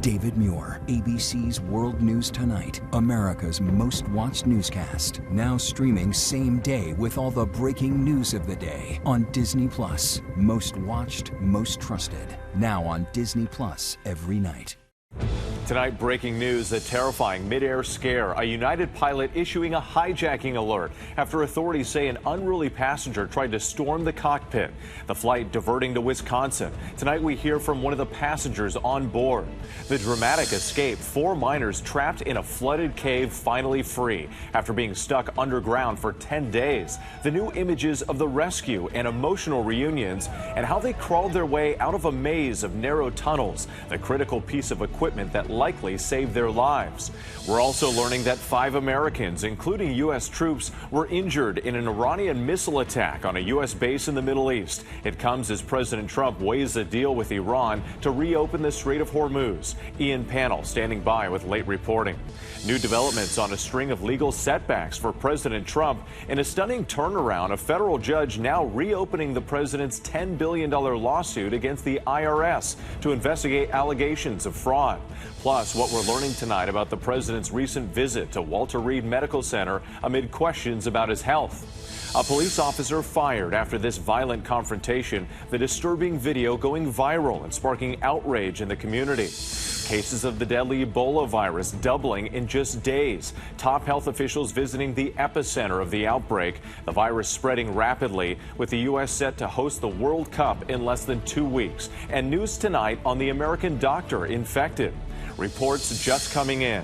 David Muir, ABC's World News Tonight, America's most watched newscast. Now streaming same day with all the breaking news of the day on Disney+. Most watched, most trusted. Now on Disney+ every night. Tonight, breaking news, a terrifying mid-air scare. A United pilot issuing a hijacking alert after authorities say an unruly passenger tried to storm the cockpit. The flight diverting to Wisconsin. Tonight, we hear from one of the passengers on board. The dramatic escape, 4 miners trapped in a flooded cave finally free after being stuck underground for 10 days. The new images of the rescue and emotional reunions and how they crawled their way out of a maze of narrow tunnels. The critical piece of equipment that likely saved their lives. We're also learning that 5 Americans, including U.S. troops, were injured in an Iranian missile attack on a U.S. base in the Middle East. It comes as President Trump weighs a deal with Iran to reopen the Strait of Hormuz. Ian Pannell standing by with late reporting. New developments on a string of legal setbacks for President Trump. In a stunning turnaround, a federal judge now reopening the president's $10 billion lawsuit against the IRS to investigate allegations of fraud. Plus, what we're learning tonight about the president's recent visit to Walter Reed Medical Center amid questions about his health. A police officer fired after this violent confrontation, the disturbing video going viral and sparking outrage in the community. Cases of the deadly Ebola virus doubling in just days. Top health officials visiting the epicenter of the outbreak. The virus spreading rapidly, with the U.S. set to host the World Cup in less than 2 weeks. And news tonight on the American doctor infected. Reports just coming in.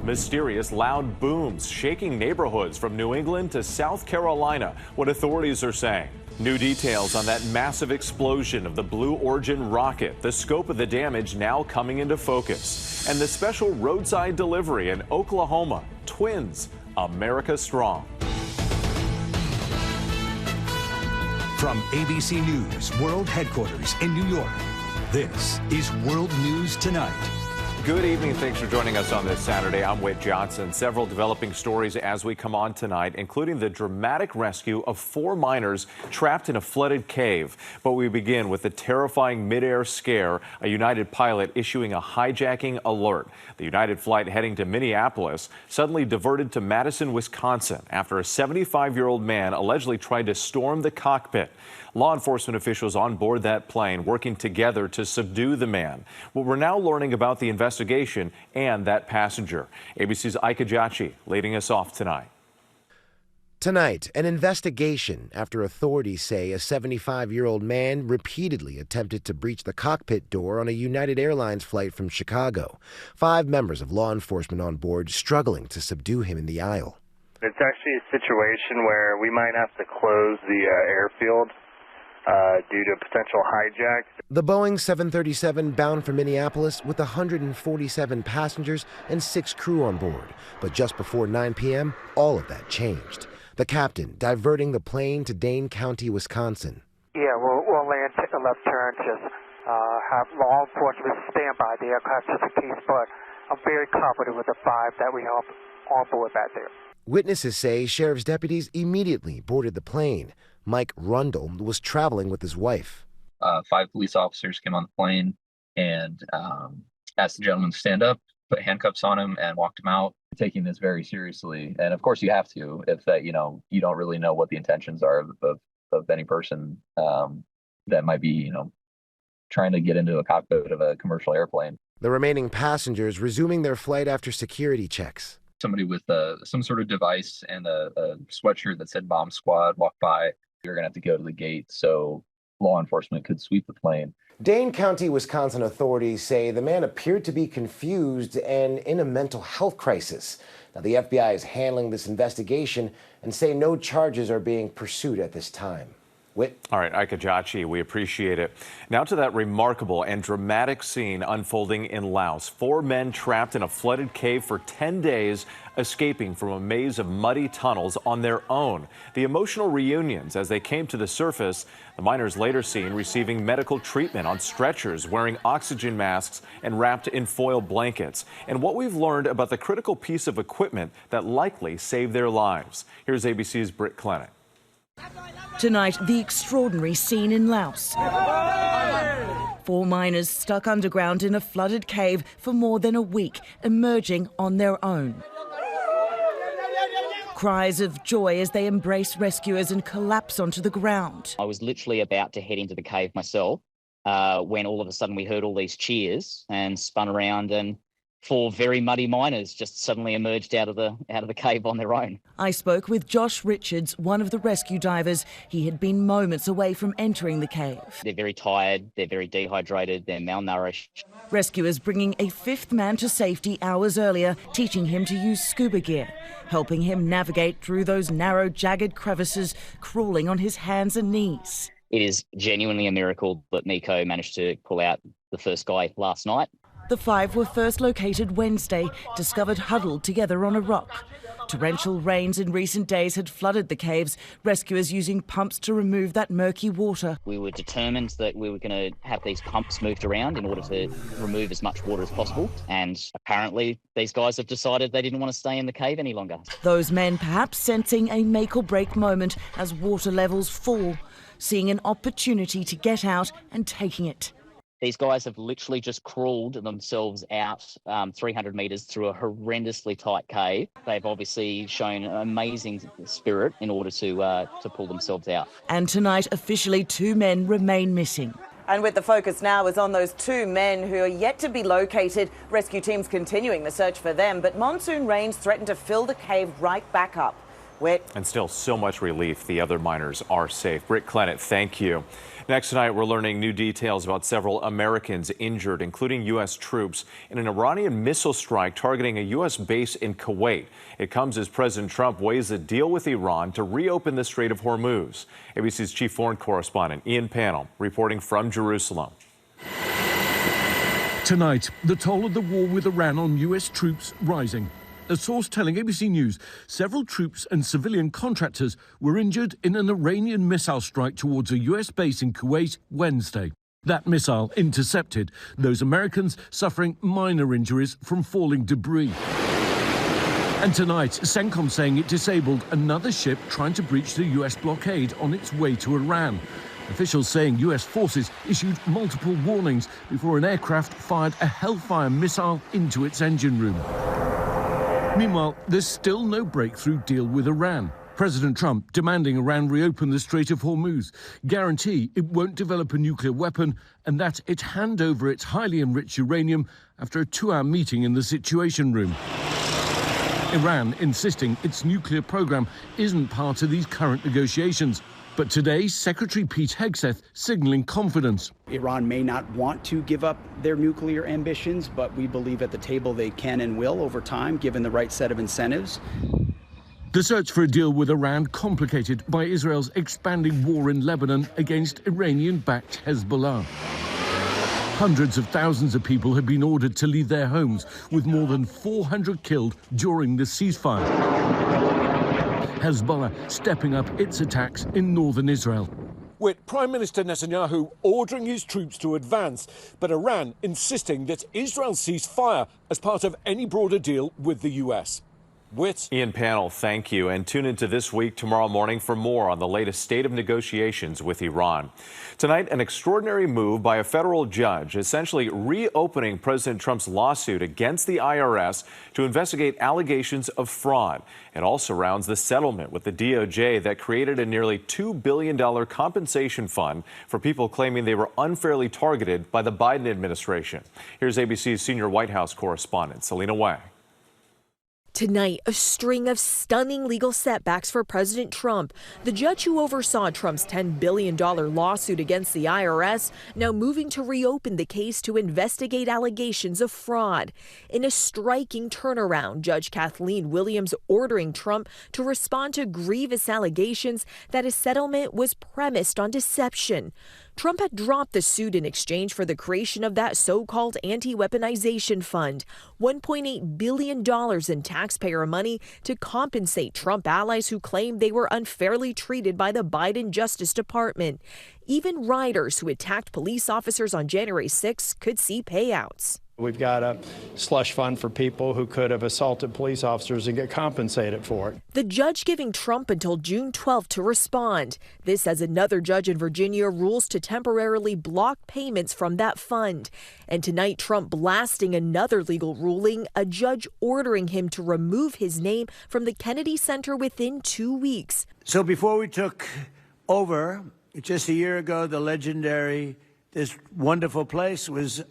Mysterious loud booms shaking neighborhoods from New England to South Carolina, what authorities are saying. New details on that massive explosion of the Blue Origin rocket, the scope of the damage now coming into focus. And the special roadside delivery in Oklahoma. Twins, America strong. From ABC News World Headquarters in New York, this is World News Tonight. Good evening. Thanks for joining us on this Saturday. I'm Whit Johnson. Several developing stories as we come on tonight, including the dramatic rescue of 4 miners trapped in a flooded cave. But we begin with the terrifying mid-air scare, a United pilot issuing a hijacking alert. The United flight heading to Minneapolis suddenly diverted to Madison, Wisconsin, after a 75-year-old man allegedly tried to storm the cockpit. Law enforcement officials on board that plane working together to subdue the man. Well, we're now learning about the investigation and that passenger. ABC's Ike Ejiochi leading us off tonight. Tonight, an investigation after authorities say a 75-year-old man repeatedly attempted to breach the cockpit door on a United Airlines flight from Chicago. 5 members of law enforcement on board struggling to subdue him in the aisle. It's actually a situation where we might have to close the airfield due to potential hijack. The Boeing 737 bound for Minneapolis with 147 passengers and 6 crew on board. But just before 9 p.m., all of that changed. The captain diverting the plane to Dane County, Wisconsin. Yeah, we'll land, take a left turn, just have law enforcement stand by the aircraft just in case, but I'm very confident with the 5 that we have on board back there. Witnesses say sheriff's deputies immediately boarded the plane. Mike Rundle was traveling with his wife. 5 police officers came on the plane and asked the gentleman to stand up, put handcuffs on him, and walked him out, taking this very seriously. And of course, you have to, if that, you don't really know what the intentions are of any person that might be, trying to get into a cockpit of a commercial airplane. The remaining passengers resuming their flight after security checks. Somebody with some sort of device and a sweatshirt that said bomb squad walked by. You're going to have to go to the gate so law enforcement could sweep the plane. Dane County, Wisconsin authorities say the man appeared to be confused and in a mental health crisis. Now, the FBI is handling this investigation and say no charges are being pursued at this time. Whit? All right, Ike Ejiochi, we appreciate it. Now to that remarkable and dramatic scene unfolding in Laos. 4 men trapped in a flooded cave for 10 days, escaping from a maze of muddy tunnels on their own. The emotional reunions as they came to the surface, the miners later seen receiving medical treatment on stretchers, wearing oxygen masks and wrapped in foil blankets. And what we've learned about the critical piece of equipment that likely saved their lives. Here's ABC's Britt Clennett. Tonight, the extraordinary scene in Laos. 4 miners stuck underground in a flooded cave for more than a week, emerging on their own. Cries of joy as they embrace rescuers and collapse onto the ground. I was literally about to head into the cave myself when all of a sudden we heard all these cheers and spun around, and 4 very muddy miners just suddenly emerged out of the cave on their own. I spoke with Josh Richards, one of the rescue divers. He had been moments away from entering the cave. They're very tired, they're very dehydrated, they're malnourished. Rescuers bringing a 5th man to safety hours earlier, teaching him to use scuba gear, helping him navigate through those narrow, jagged crevices, crawling on his hands and knees. It is genuinely a miracle that Nico managed to pull out the first guy last night. The 5 were first located Wednesday, discovered huddled together on a rock. Torrential rains in recent days had flooded the caves, rescuers using pumps to remove that murky water. We were determined that we were going to have these pumps moved around in order to remove as much water as possible, and apparently these guys have decided they didn't want to stay in the cave any longer. Those men perhaps sensing a make-or-break moment as water levels fall, seeing an opportunity to get out and taking it. These guys have literally just crawled themselves out 300 metres through a horrendously tight cave. They've obviously shown an amazing spirit in order to pull themselves out. And tonight, officially 2 men remain missing. And with the focus now is on those 2 men who are yet to be located. Rescue teams continuing the search for them, but monsoon rains threaten to fill the cave right back up. And still so much relief. The other miners are safe. Britt Clennett, thank you. Next tonight, we're learning new details about several Americans injured, including U.S. troops, in an Iranian missile strike targeting a U.S. base in Kuwait. It comes as President Trump weighs a deal with Iran to reopen the Strait of Hormuz. ABC's chief foreign correspondent, Ian Pannell, reporting from Jerusalem. Tonight, the toll of the war with Iran on U.S. troops rising. A source telling ABC News several troops and civilian contractors were injured in an Iranian missile strike towards a U.S. base in Kuwait Wednesday. That missile intercepted those Americans suffering minor injuries from falling debris. And tonight, CENTCOM saying it disabled another ship trying to breach the U.S. blockade on its way to Iran. Officials saying U.S. forces issued multiple warnings before an aircraft fired a Hellfire missile into its engine room. Meanwhile, there's still no breakthrough deal with Iran. President Trump demanding Iran reopen the Strait of Hormuz, guarantee it won't develop a nuclear weapon, and that it hand over its highly enriched uranium after a 2-hour meeting in the Situation Room. Iran insisting its nuclear program isn't part of these current negotiations. But today, Secretary Pete Hegseth signaling confidence. Iran may not want to give up their nuclear ambitions, but we believe at the table they can and will over time, given the right set of incentives. The search for a deal with Iran complicated by Israel's expanding war in Lebanon against Iranian-backed Hezbollah. Hundreds of thousands of people have been ordered to leave their homes, with more than 400 killed during the ceasefire. Hezbollah stepping up its attacks in northern Israel. With Prime Minister Netanyahu ordering his troops to advance, but Iran insisting that Israel cease fire as part of any broader deal with the U.S. Ian Pannell, thank you. And tune into This Week tomorrow morning for more on the latest state of negotiations with Iran. Tonight, an extraordinary move by a federal judge, essentially reopening President Trump's lawsuit against the IRS to investigate allegations of fraud. It all surrounds the settlement with the DOJ that created a nearly $2 billion compensation fund for people claiming they were unfairly targeted by the Biden administration. Here's ABC's senior White House correspondent, Selena Wang. Tonight, a string of stunning legal setbacks for President Trump. The judge who oversaw Trump's $10 billion lawsuit against the IRS now moving to reopen the case to investigate allegations of fraud. In a striking turnaround, Judge Kathleen Williams ordering Trump to respond to grievous allegations that his settlement was premised on deception. Trump had dropped the suit in exchange for the creation of that so-called anti-weaponization fund, $1.8 billion in taxpayer money to compensate Trump allies who claimed they were unfairly treated by the Biden Justice Department. Even riders who attacked police officers on January 6 could see payouts. We've got a slush fund for people who could have assaulted police officers and get compensated for it. The judge giving Trump until June 12th to respond. This as another judge in Virginia rules to temporarily block payments from that fund. And tonight, Trump blasting another legal ruling, a judge ordering him to remove his name from the Kennedy Center within 2 weeks. So before we took over, just a year ago, the legendary, this wonderful place was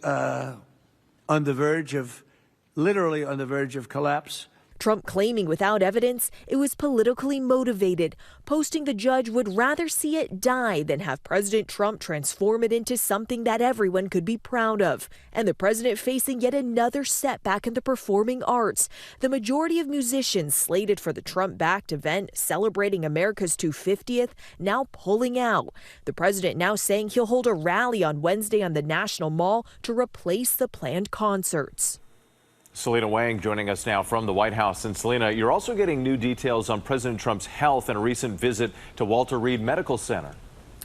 literally on the verge of collapse. Trump claiming without evidence it was politically motivated, posting the judge would rather see it die than have President Trump transform it into something that everyone could be proud of. And the president facing yet another setback in the performing arts. The majority of musicians slated for the Trump-backed event celebrating America's 250th now pulling out. The president now saying he'll hold a rally on Wednesday on the National Mall to replace the planned concerts. Selena Wang joining us now from the White House. And Selena, you're also getting new details on President Trump's health and a recent visit to Walter Reed Medical Center.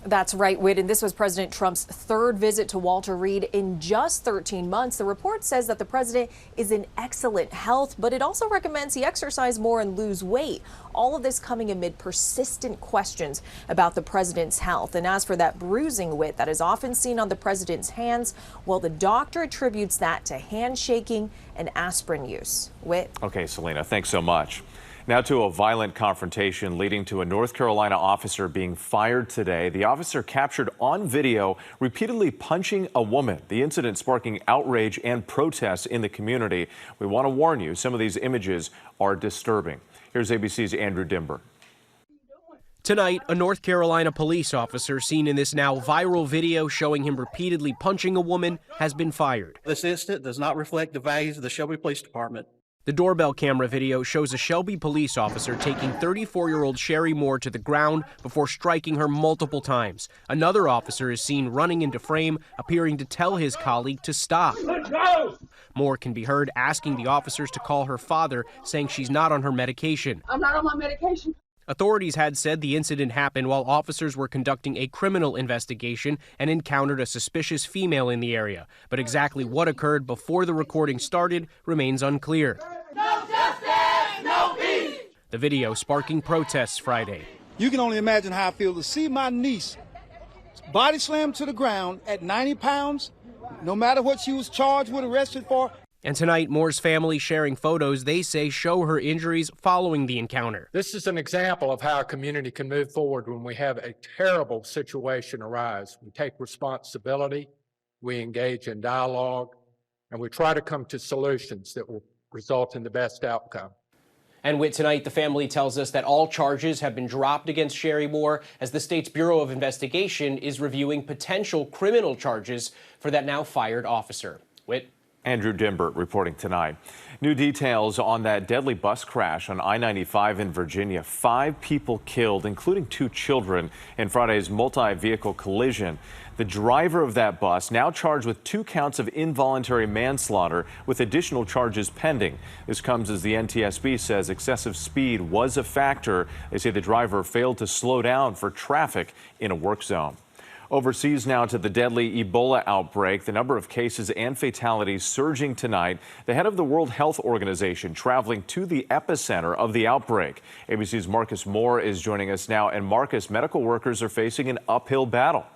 That's right, Whit, and this was President Trump's third visit to Walter Reed in just 13 months. The report says that the president is in excellent health, but it also recommends he exercise more and lose weight. All of this coming amid persistent questions about the president's health. And as for that bruising, Whit, that is often seen on the president's hands, well, the doctor attributes that to handshaking and aspirin use. Whit. Okay, Selena, thanks so much. Now to a violent confrontation leading to a North Carolina officer being fired today. The officer captured on video repeatedly punching a woman. The incident sparking outrage and protests in the community. We want to warn you, some of these images are disturbing. Here's ABC's Andrew Dimber. Tonight, a North Carolina police officer seen in this now viral video showing him repeatedly punching a woman has been fired. This incident does not reflect the values of the Shelby Police Department. The doorbell camera video shows a Shelby police officer taking 34-year-old Sherry Moore to the ground before striking her multiple times. Another officer is seen running into frame, appearing to tell his colleague to stop. Moore can be heard asking the officers to call her father, saying she's not on her medication. I'm not on my medication. Authorities had said the incident happened while officers were conducting a criminal investigation and encountered a suspicious female in the area. But exactly what occurred before the recording started remains unclear. No justice, no peace. The video sparking protests Friday. You can only imagine how I feel to see my niece body slammed to the ground at 90 pounds, no matter what she was charged with, arrested for. And tonight, Moore's family sharing photos they say show her injuries following the encounter. This is an example of how a community can move forward when we have a terrible situation arise. We take responsibility, we engage in dialogue, and we try to come to solutions that will result in the best outcome. And with tonight, the family tells us that all charges have been dropped against Sherry Moore as the state's Bureau of Investigation is reviewing potential criminal charges for that now fired officer. Whit. Andrew Dimbert reporting tonight. New details on that deadly bus crash on I-95 in Virginia. 5 people killed, including 2 children, in Friday's multi-vehicle collision. The driver of that bus now charged with 2 counts of involuntary manslaughter with additional charges pending. This comes as the NTSB says excessive speed was a factor. They say the driver failed to slow down for traffic in a work zone. Overseas now to the deadly Ebola outbreak. The number of cases and fatalities surging tonight. The head of the World Health Organization traveling to the epicenter of the outbreak. ABC's Marcus Moore is joining us now. And Marcus, medical workers are facing an uphill battle.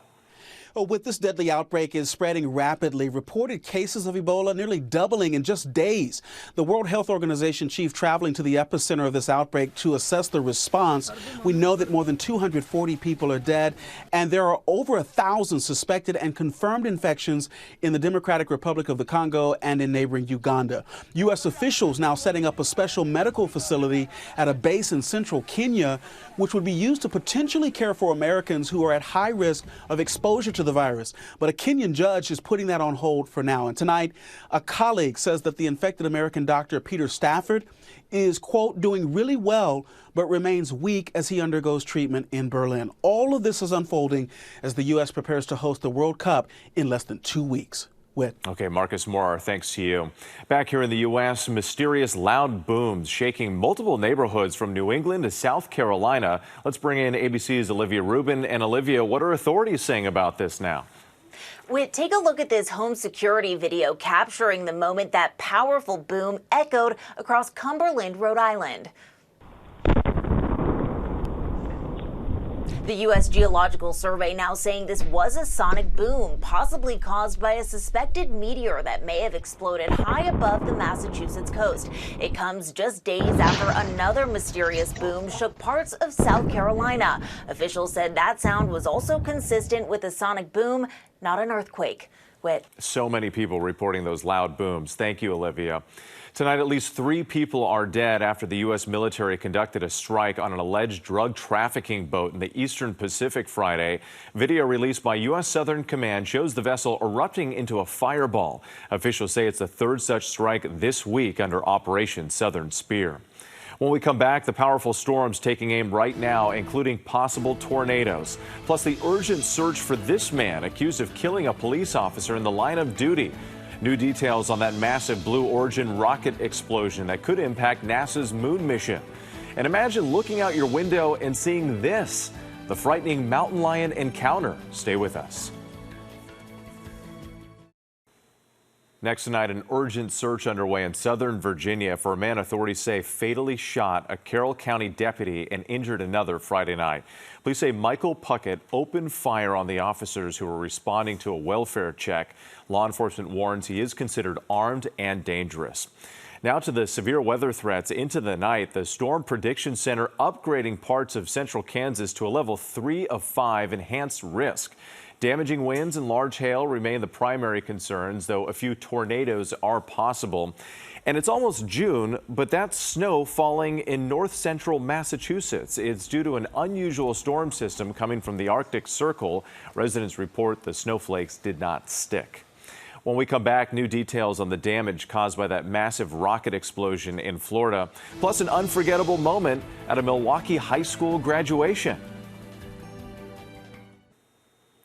With this deadly outbreak is spreading rapidly, reported cases of Ebola nearly doubling in just days. The World Health Organization chief traveling to the epicenter of this outbreak to assess the response. We know that more than 240 people are dead, and there are over 1,000 suspected and confirmed infections in the Democratic Republic of the Congo and in neighboring Uganda. U.S. officials now setting up a special medical facility at a base in central Kenya, which would be used to potentially care for Americans who are at high risk of exposure to the virus. But a Kenyan judge is putting that on hold for now. And tonight, a colleague says that the infected American doctor, Peter Stafford, is, quote, doing really well, but remains weak as he undergoes treatment in Berlin. All of this is unfolding as the U.S. prepares to host the World Cup in less than 2 weeks. Whit. Okay, Marcus Moore, thanks to you. Back here in the U.S., mysterious loud booms shaking multiple neighborhoods from New England to South Carolina. Let's bring in ABC's Olivia Rubin. And Olivia, what are authorities saying about this now? Take a look at this home security video capturing the moment that powerful boom echoed across Cumberland, Rhode Island. The U.S. Geological Survey now saying this was a sonic boom, possibly caused by a suspected meteor that may have exploded high above the Massachusetts coast. It comes just days after another mysterious boom shook parts of South Carolina. Officials said that sound was also consistent with a sonic boom, not an earthquake. So many people reporting those loud booms. Thank you, Olivia. Tonight, at least 3 people are dead after the U.S. military conducted a strike on an alleged drug trafficking boat in the eastern Pacific Friday. Video released by U.S. Southern Command shows the vessel erupting into a fireball. Officials say it's the 3rd such strike this week under Operation Southern Spear. When we come back, the powerful storms taking aim right now, including possible tornadoes. Plus, the urgent search for this man accused of killing a police officer in the line of duty. New details on that massive Blue Origin rocket explosion that could impact NASA's moon mission. And imagine looking out your window and seeing this, the frightening mountain lion encounter. Stay with us. Next tonight, an urgent search underway in Southern Virginia for a man authorities say fatally shot a Carroll County deputy and injured another Friday night. Police say Michael Puckett opened fire on the officers who were responding to a welfare check. Law enforcement warns he is considered armed and dangerous. Now to the severe weather threats into the night. The Storm Prediction Center upgrading parts of central Kansas to a level 3 of 5 enhanced risk. Damaging winds and large hail remain the primary concerns, though a few tornadoes are possible. And it's almost June, but that's snow falling in north central Massachusetts. It's due to an unusual storm system coming from the Arctic Circle. Residents report the snowflakes did not stick. When we come back, new details on the damage caused by that massive rocket explosion in Florida, plus an unforgettable moment at a Milwaukee high school graduation.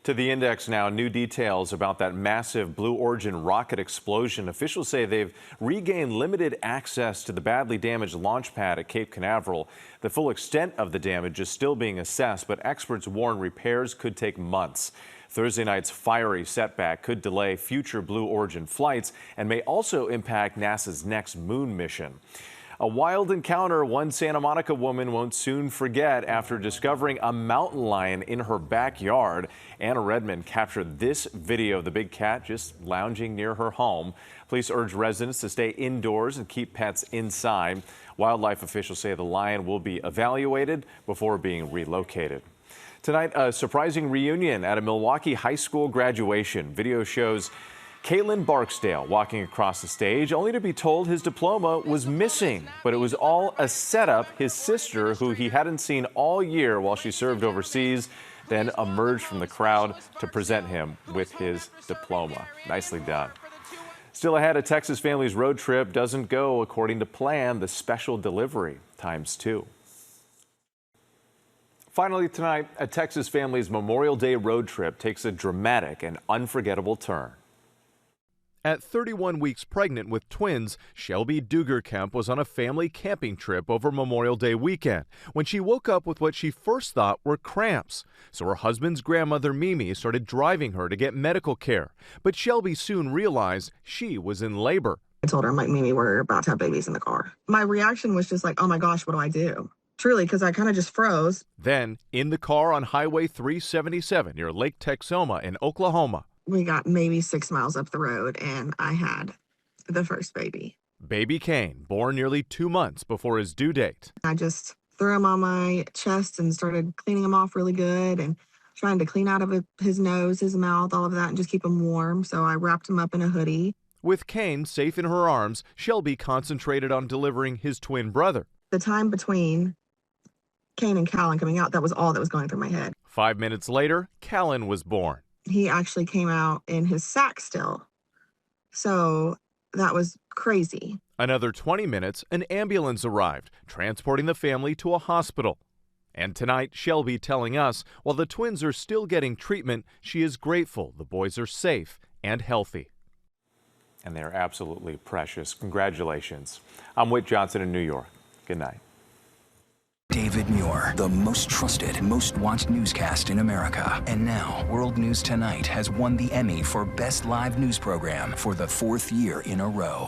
To the index now, new details about that massive Blue Origin rocket explosion. Officials say they've regained limited access to the badly damaged launch pad at Cape Canaveral. The full extent of the damage is still being assessed, but experts warn repairs could take months. Thursday night's fiery setback could delay future Blue Origin flights and may also impact NASA's next moon mission. A wild encounter one Santa Monica woman won't soon forget after discovering a mountain lion in her backyard. Anna Redmond captured this video of the big cat just lounging near her home. Police urge residents to stay indoors and keep pets inside. Wildlife officials say the lion will be evaluated before being relocated. Tonight, a surprising reunion at a Milwaukee high school graduation. Video shows Caitlin Barksdale walking across the stage, only to be told his diploma was missing. But it was all a setup. His sister, who he hadn't seen all year while she served overseas, then emerged from the crowd to present him with his diploma. Nicely done. Still ahead, a Texas family's road trip doesn't go according to plan. The special delivery ×2. Finally tonight, a Texas family's Memorial Day road trip takes a dramatic and unforgettable turn. At 31 weeks pregnant with twins, Shelby Dugerkemp was on a family camping trip over Memorial Day weekend when she woke up with what she first thought were cramps. So her husband's grandmother, Mimi, started driving her to get medical care. But Shelby soon realized she was in labor. I told her, I'm like, Mimi, we're about to have babies in the car. My reaction was just like, oh my gosh, what do I do? Truly, because I kind of just froze. Then, in the car on Highway 377 near Lake Texoma in Oklahoma. We got maybe 6 miles up the road, and I had the first baby. Baby Kane, born nearly 2 months before his due date. I just threw him on my chest and started cleaning him off really good and trying to clean out of his nose, his mouth, all of that, and just keep him warm. So I wrapped him up in a hoodie. With Kane safe in her arms, Shelby concentrated on delivering his twin brother. The time between Kane and Callan coming out, that was all that was going through my head. 5 minutes later, Callan was born. He actually came out in his sack still. So that was crazy. Another 20 minutes, an ambulance arrived, transporting the family to a hospital. And tonight, Shelby telling us, while the twins are still getting treatment, she is grateful the boys are safe and healthy. And they're absolutely precious. Congratulations. I'm Whit Johnson in New York. Good night. David Muir, the most trusted, most watched newscast in America. And now, World News Tonight has won the Emmy for Best Live News Program for the 4th year in a row.